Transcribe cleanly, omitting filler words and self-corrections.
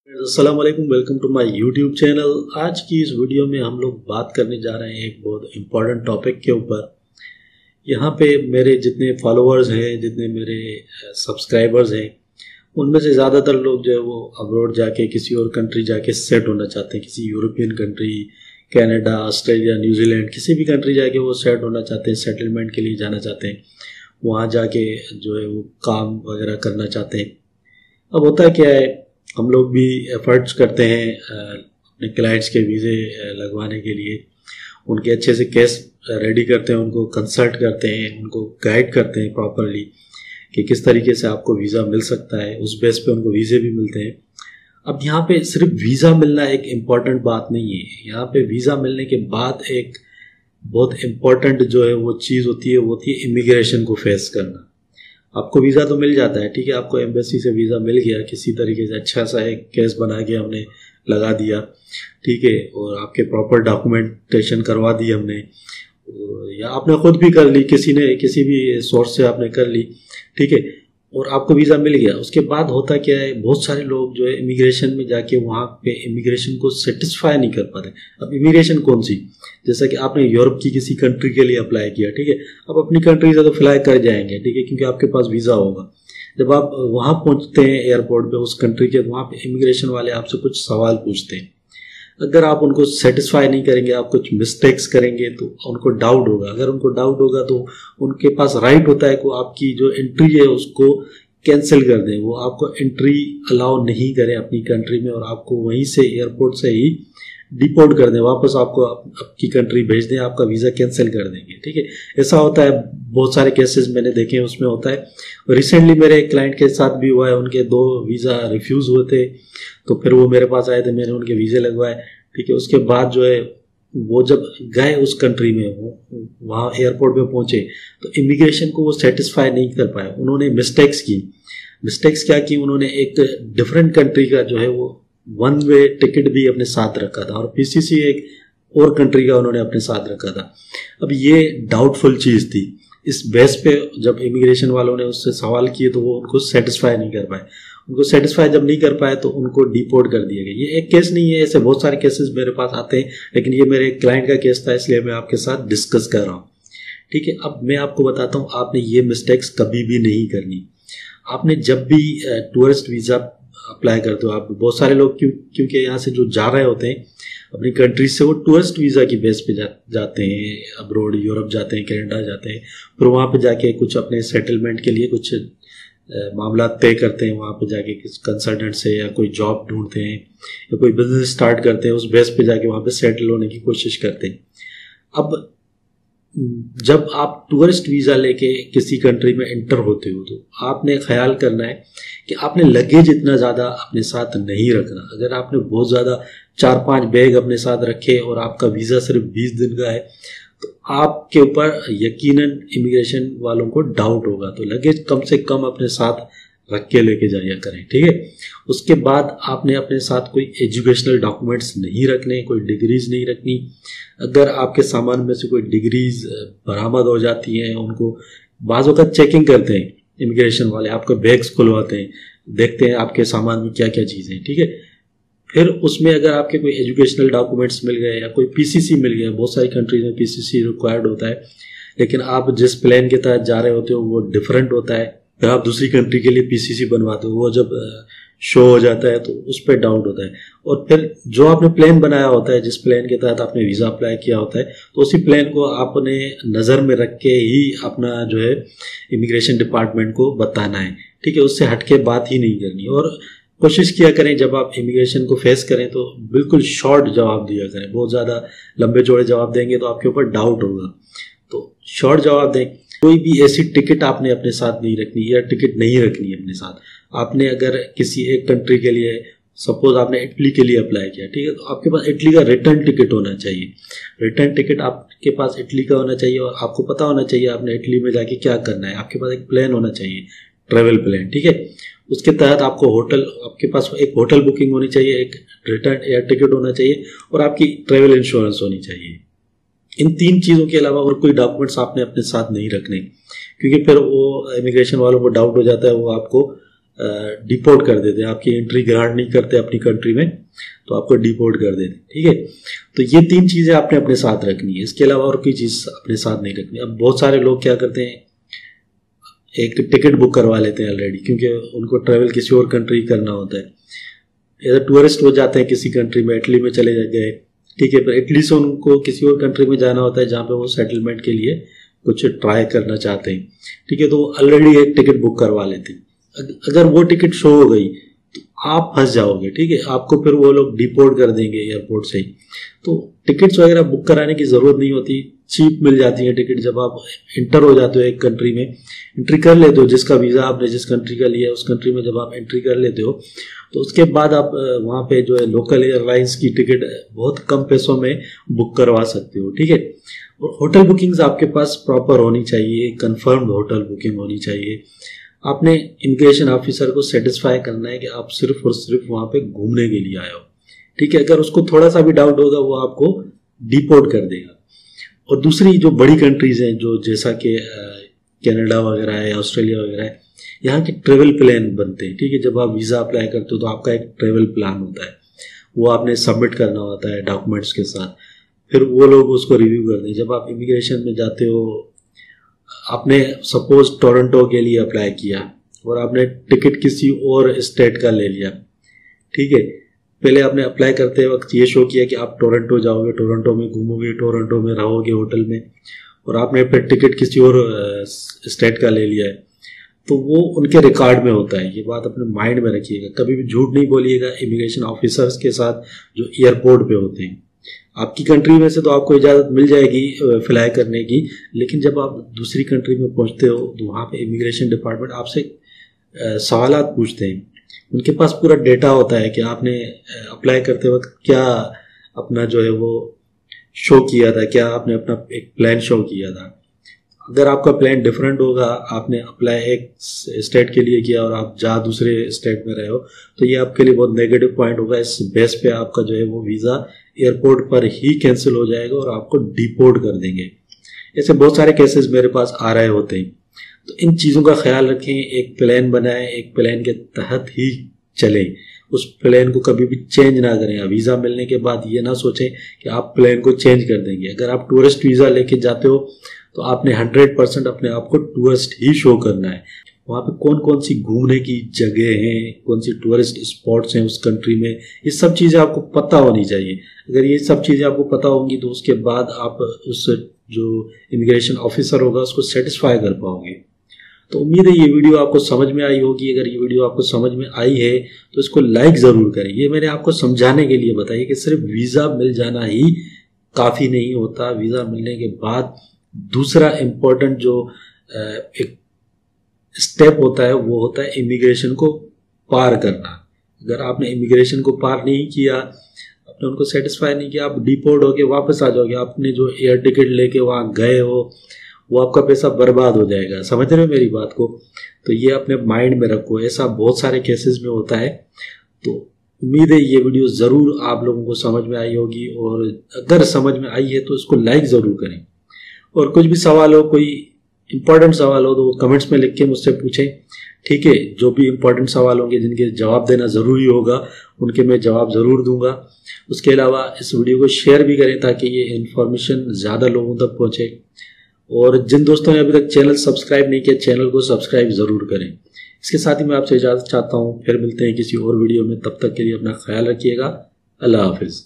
अस्सलाम वालेकुम, welcome to my YouTube channel. आज की इस वीडियो में हम लोग बात करने जा रहे हैं एक बहुत इम्पोर्टेंट टॉपिक के ऊपर। यहाँ पे मेरे जितने फॉलोअर्स हैं, जितने मेरे सब्सक्राइबर्स हैं, उनमें से ज़्यादातर लोग जो है वो अब्रॉड जाके किसी और कंट्री जाके सेट होना चाहते हैं। किसी European country, Canada, Australia, New Zealand, किसी भी कंट्री जाके वो सेट होना चाहते हैं, सेटलमेंट के लिए जाना चाहते हैं, वहाँ जाके जो है वो काम वगैरह करना चाहते हैं। अब होता क्या है, हम लोग भी एफर्ट्स करते हैं अपने क्लाइंट्स के वीज़े लगवाने के लिए, उनके अच्छे से केस रेडी करते हैं, उनको कंसल्ट करते हैं, उनको गाइड करते हैं प्रॉपरली कि किस तरीके से आपको वीज़ा मिल सकता है। उस बेस पे उनको वीज़े भी मिलते हैं। अब यहाँ पे सिर्फ वीज़ा मिलना एक इम्पॉर्टेंट बात नहीं है। यहाँ पे वीज़ा मिलने के बाद एक बहुत इम्पॉर्टेंट जो है वो चीज़ होती है, वो होती है इमिग्रेशन को फेस करना। आपको वीज़ा तो मिल जाता है, ठीक है, आपको एम्बेसी से वीज़ा मिल गया, किसी तरीके से अच्छा सा एक केस बना के हमने लगा दिया, ठीक है, और आपके प्रॉपर डॉक्यूमेंटेशन करवा दी हमने, या आपने खुद भी कर ली, किसी ने किसी भी सोर्स से आपने कर ली, ठीक है, और आपको वीज़ा मिल गया। उसके बाद होता क्या है, बहुत सारे लोग जो है इमिग्रेशन में जाके वहाँ पे इमिग्रेशन को सेटिस्फाई नहीं कर पाते। अब इमिग्रेशन कौन सी, जैसा कि आपने यूरोप की किसी कंट्री के लिए अप्लाई किया, ठीक है, अब अपनी कंट्री से तो फ्लाई कर जाएंगे, ठीक है, क्योंकि आपके पास वीज़ा होगा। जब आप वहाँ पहुँचते हैं एयरपोर्ट पे उस कंट्री के, वहाँ पे इमिग्रेशन वाले आपसे कुछ सवाल पूछते हैं। अगर आप उनको सेटिस्फाई नहीं करेंगे, आप कुछ मिस्टेक्स करेंगे तो उनको डाउट होगा। अगर उनको डाउट होगा तो उनके पास राइट होता है कि आपकी जो एंट्री है उसको कैंसिल कर दें, वो आपको एंट्री अलाउ नहीं करें अपनी कंट्री में, और आपको वहीं से एयरपोर्ट से ही डिपोर्ट कर दें, वापस आपको आपकी कंट्री भेज दें, आपका वीज़ा कैंसिल कर देंगे, ठीक है। ऐसा होता है, बहुत सारे केसेस मैंने देखे हैं, उसमें होता है। रिसेंटली मेरे एक क्लाइंट के साथ भी हुआ है, उनके 2 वीज़ा रिफ्यूज़ हुए थे, तो फिर वो मेरे पास आए थे, मैंने उनके वीज़े लगवाए, ठीक है। उसके बाद जो है वो जब गए उस कंट्री में, वो वहाँ एयरपोर्ट पे पहुँचे तो इमिग्रेशन को वो सेटिस्फाई नहीं कर पाए। उन्होंने मिस्टेक्स क्या की, उन्होंने एक डिफरेंट कंट्री का जो है वो 1 वे टिकट भी अपने साथ रखा था, और पीसीसी एक और कंट्री का उन्होंने अपने साथ रखा था। अब ये डाउटफुल चीज़ थी। इस बेस पे जब इमिग्रेशन वालों ने उससे सवाल किए तो वो उनको सेटिस्फाई नहीं कर पाए। उनको सेटिस्फाई जब नहीं कर पाए तो उनको डिपोर्ट कर दिया गया। ये एक केस नहीं है, ऐसे बहुत सारे केसेस मेरे पास आते हैं, लेकिन ये मेरे क्लाइंट का केस था, इसलिए मैं आपके साथ डिस्कस कर रहा हूँ, ठीक है। अब मैं आपको बताता हूँ, आपने ये मिस्टेक्स कभी भी नहीं करनी। आपने जब भी टूरिस्ट वीज़ा अप्लाई करते हो, आप बहुत सारे लोग क्योंकि यहाँ से जो जा रहे होते हैं अपनी कंट्री से, वो टूरिस्ट वीज़ा की बेस पे जाते हैं, अब्रॉड यूरोप जाते हैं, कनाडा जाते हैं, फिर वहाँ पे जाके कुछ अपने सेटलमेंट के लिए कुछ मामला तय करते हैं, वहाँ पे जाके किस कंसल्टेंट से, या कोई जॉब ढूंढते हैं, या कोई बिजनेस स्टार्ट करते हैं, उस बेस पे जाके वहाँ पे सेटल होने की कोशिश करते हैं। अब जब आप टूरिस्ट वीज़ा लेके किसी कंट्री में एंटर होते हो तो आपने ख्याल करना है कि आपने लगेज इतना ज़्यादा अपने साथ नहीं रखना। अगर आपने बहुत ज़्यादा 4-5 बैग अपने साथ रखे और आपका वीज़ा सिर्फ 20 दिन का है तो आपके ऊपर यकीनन इमिग्रेशन वालों को डाउट होगा। तो लगेज कम से कम अपने साथ रख के लेके जाया करें, ठीक है। उसके बाद आपने अपने साथ कोई एजुकेशनल डॉक्यूमेंट्स नहीं रखने, कोई डिग्रीज नहीं रखनी। अगर आपके सामान में से कोई डिग्रीज बरामद हो जाती हैं, उनको बाज़ वक़्त चेकिंग करते हैं इमिग्रेशन वाले, आपके बैग्स खुलवाते हैं, देखते हैं आपके सामान में क्या क्या चीज़ें, ठीक है। फिर उसमें अगर आपके कोई एजुकेशनल डॉक्यूमेंट्स मिल गए या कोई पीसीसी मिल गया, बहुत सारी कंट्रीज में पीसीसी रिक्वायर्ड होता है, लेकिन आप जिस प्लान के तहत जा रहे होते हो वो डिफरेंट होता है, फिर आप दूसरी कंट्री के लिए पीसीसी बनवाते हो, वो जब शो हो जाता है तो उस पर डाउट होता है। और फिर जो आपने प्लान बनाया होता है, जिस प्लान के तहत आपने वीज़ा अप्लाई किया होता है, तो उसी प्लान को आपने नज़र में रख के ही अपना जो है इमिग्रेशन डिपार्टमेंट को बताना है, ठीक है। उससे हट के बात ही नहीं करनी। और कोशिश किया करें जब आप इमिग्रेशन को फेस करें तो बिल्कुल शॉर्ट जवाब दिया करें। बहुत ज़्यादा लंबे चौड़े जवाब देंगे तो आपके ऊपर डाउट होगा, तो शॉर्ट जवाब दें। कोई भी ऐसी टिकट आपने अपने साथ नहीं रखनी, या टिकट नहीं रखनी है अपने साथ। आपने अगर किसी एक कंट्री के लिए, सपोज आपने इटली के लिए अप्लाई किया, ठीक है, तो आपके पास इटली का रिटर्न टिकट होना चाहिए। रिटर्न टिकट आपके पास इटली का होना चाहिए, और आपको पता होना चाहिए आपने इटली में जाके क्या करना है। आपके पास एक प्लान होना चाहिए, ट्रेवल प्लान, ठीक है। उसके तहत आपको आपके पास एक होटल बुकिंग होनी चाहिए, एक रिटर्न एयर टिकट होना चाहिए, और आपकी ट्रेवल इंश्योरेंस होनी चाहिए। इन 3 चीज़ों के अलावा और कोई डॉक्यूमेंट्स आपने अपने साथ नहीं रखने, क्योंकि फिर वो इमिग्रेशन वालों को डाउट हो जाता है, वो आपको डिपोर्ट कर देते हैं, आपकी एंट्री ग्रांट नहीं करते अपनी कंट्री में तो आपको डिपोर्ट कर देते। ठीक है, तो ये 3 चीज़ें आपने अपने साथ रखनी है, इसके अलावा और कोई चीज़ अपने साथ नहीं रखनी। अब बहुत सारे लोग क्या करते हैं, एक टिकट बुक करवा लेते हैं ऑलरेडी, क्योंकि उनको ट्रैवल किसी और कंट्री करना होता है। एज टूरिस्ट हो जाते हैं किसी कंट्री में, इटली में चले गए, ठीक है, पर इटली से उनको किसी और कंट्री में जाना होता है जहाँ पे वो सेटलमेंट के लिए कुछ ट्राई करना चाहते हैं। ठीक है, तो ऑलरेडी एक टिकट बुक करवा लेते हैं। अगर वो टिकट शो हो गई तो आप फंस जाओगे। ठीक है, आपको फिर वो लोग डिपोर्ट कर देंगे एयरपोर्ट से ही। तो टिकट्स वगैरह बुक कराने की ज़रूरत नहीं होती, चीप मिल जाती है टिकट। जब आप इंटर हो जाते हो एक कंट्री में, एंट्री कर लेते हो, जिसका वीज़ा आपने जिस कंट्री का लिया है उस कंट्री में जब आप एंट्री कर लेते हो तो उसके बाद आप वहाँ पे जो है लोकल एयरलाइंस की टिकट बहुत कम पैसों में बुक करवा सकते हो। ठीक है, और होटल बुकिंग्स आपके पास प्रॉपर होनी चाहिए, कंफर्म्ड होटल बुकिंग होनी चाहिए। आपने इमिग्रेशन ऑफिसर को सेटिस्फाई करना है कि आप सिर्फ और सिर्फ वहाँ पे घूमने के लिए आए हो। ठीक है, अगर उसको थोड़ा सा भी डाउट होगा वो आपको डिपोर्ट कर देगा। और दूसरी जो बड़ी कंट्रीज हैं, जो जैसा कि कनाडा वगैरह है, ऑस्ट्रेलिया वगैरह है, यहाँ के ट्रेवल प्लान बनते हैं। ठीक है, जब आप वीज़ा अप्लाई करते हो तो आपका एक ट्रेवल प्लान होता है, वो आपने सबमिट करना होता है डॉक्यूमेंट्स के साथ, फिर वो लोग उसको रिव्यू करते हैं। जब आप इमिग्रेशन में जाते हो, आपने सपोज टोरंटो के लिए अप्लाई किया और आपने टिकट किसी और स्टेट का ले लिया। ठीक है, पहले आपने अप्लाई करते वक्त ये शो किया कि आप टोरंटो जाओगे, टोरंटो में घूमोगे, टोरंटो में रहोगे होटल में, और आपने फिर टिकट किसी और स्टेट का ले लिया है, तो वो उनके रिकॉर्ड में होता है। ये बात अपने माइंड में रखिएगा, कभी भी झूठ नहीं बोलिएगा इमिग्रेशन ऑफिसर्स के साथ जो एयरपोर्ट पे होते हैं। आपकी कंट्री में से तो आपको इजाज़त मिल जाएगी फ्लाई करने की, लेकिन जब आप दूसरी कंट्री में पहुंचते हो तो वहाँ पे इमिग्रेशन डिपार्टमेंट आपसे सवालात पूछते हैं। उनके पास पूरा डेटा होता है कि आपने अप्लाई करते वक्त क्या अपना जो है वो शो किया था, क्या आपने अपना एक प्लान शो किया था। अगर आपका प्लान डिफरेंट होगा, आपने अप्लाई एक स्टेट के लिए किया और आप जा दूसरे स्टेट में रहे हो, तो ये आपके लिए बहुत नेगेटिव पॉइंट होगा। इस बेस पे आपका जो है वो वीज़ा एयरपोर्ट पर ही कैंसिल हो जाएगा और आपको डिपोर्ट कर देंगे। ऐसे बहुत सारे केसेस मेरे पास आ रहे होते हैं। तो इन चीज़ों का ख्याल रखें, एक प्लान बनाएं, एक प्लान के तहत ही चलें, उस प्लान को कभी भी चेंज ना करें। वीज़ा मिलने के बाद ये ना सोचें कि आप प्लान को चेंज कर देंगे। अगर आप टूरिस्ट वीज़ा लेके जाते हो तो आपने 100% अपने आप को टूरिस्ट ही शो करना है। वहाँ पे कौन कौन सी घूमने की जगह हैं, कौन सी टूरिस्ट स्पॉट्स हैं उस कंट्री में, ये सब चीज़ें आपको पता होनी चाहिए। अगर ये सब चीज़ें आपको पता होंगी तो उसके बाद आप उस जो इमिग्रेशन ऑफिसर होगा उसको सेटिस्फाई कर पाओगे। तो उम्मीद है ये वीडियो आपको समझ में आई होगी। अगर ये वीडियो आपको समझ में आई है तो इसको लाइक ज़रूर करें। ये मैंने आपको समझाने के लिए बताइए कि सिर्फ वीज़ा मिल जाना ही काफ़ी नहीं होता। वीज़ा मिलने के बाद दूसरा इम्पोर्टेंट जो एक स्टेप होता है वो होता है इमिग्रेशन को पार करना। अगर आपने इमिग्रेशन को पार नहीं किया, आपने उनको सेटिस्फाई नहीं किया, आप डिपोर्ट होके वापस आ जाओगे। आपने जो एयर टिकट लेके वहाँ गए हो वो आपका पैसा बर्बाद हो जाएगा। समझ रहे हो मेरी बात को? तो ये अपने माइंड में रखो, ऐसा बहुत सारे केसेस में होता है। तो उम्मीद है ये वीडियो ज़रूर आप लोगों को समझ में आई होगी, और अगर समझ में आई है तो इसको लाइक ज़रूर करें। और कुछ भी सवाल हो, कोई इंपॉर्टेंट सवाल हो तो वो कमेंट्स में लिख के मुझसे पूछें। ठीक है, जो भी इंपॉर्टेंट सवाल होंगे जिनके जवाब देना ज़रूरी होगा उनके मैं जवाब ज़रूर दूंगा। उसके अलावा इस वीडियो को शेयर भी करें ताकि ये इन्फॉर्मेशन ज़्यादा लोगों तक पहुँचे। और जिन दोस्तों ने अभी तक चैनल सब्सक्राइब नहीं किया, चैनल को सब्सक्राइब ज़रूर करें। इसके साथ ही मैं आपसे इजाज़त चाहता हूँ, फिर मिलते हैं किसी और वीडियो में। तब तक के लिए अपना ख्याल रखिएगा। अल्लाह हाफिज़।